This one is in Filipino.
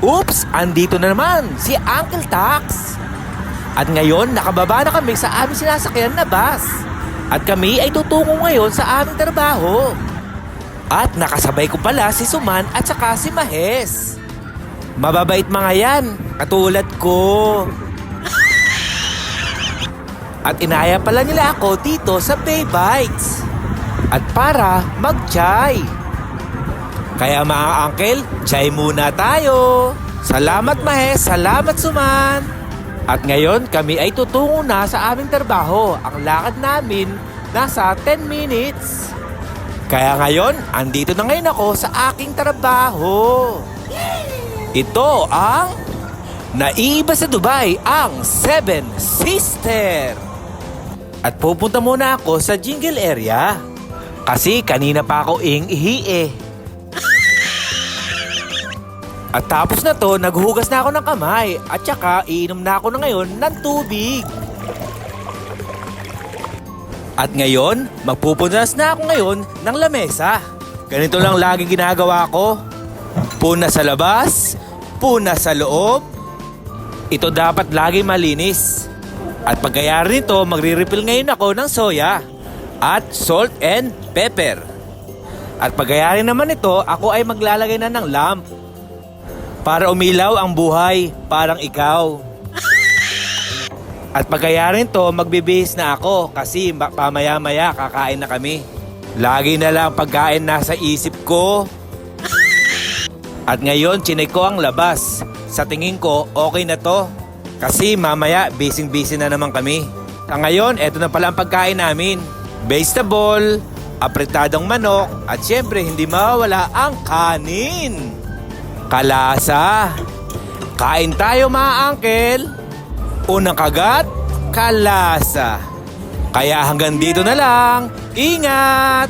Oops! Andito na naman si Uncle Tax. At ngayon, nakababa na kami sa aming sinasakyan na bus. At kami ay tutungo ngayon sa aming trabaho. At nakasabay ko pala si Suman at saka si Mahes. Mababait mga yan, katulad ko. At inaya pala nila ako dito sa Bay Bites. At para mag-chai. Kaya mga uncle, chai muna tayo. Salamat Mahes, salamat Suman. At ngayon kami ay tutungo na sa aming trabaho. Ang lakad namin nasa 10 minutes. Kaya ngayon, andito na ngayon ako sa aking trabaho. Ito ang naiiba sa Dubai, ang Seven Sister. At pupunta muna ako sa jingle area. Kasi kanina pa ako ihi. At tapos na to, naghuhugas na ako ng kamay. At saka, iinom na ako na ngayon ng tubig. At ngayon, magpupunas na ako ngayon ng lamesa. Ganito lang lagi ginagawa ko. Puna sa labas, puna sa loob. Ito dapat lagi malinis. At pagkayari nito, magre-refill ngayon ako ng soya at salt and pepper. At pagkayari naman ito, ako ay maglalagay na ng lamp. Para umilaw ang buhay, parang ikaw. At pagkayari nito, magbibihis na ako kasi pamaya-maya kakain na kami. Lagi na lang pagkain nasa isip ko. At ngayon, chinek ko ang labas. Sa tingin ko, okay na to. Kasi mamaya, busy-busy na naman kami. Ngayon, eto na pala ang pagkain namin. Vegetable, apretadong manok, at syempre, hindi mawawala ang kanin. Kalasa. Kain tayo mga uncle. Unang kagat, kalasa. Kaya hanggang dito na lang. Ingat!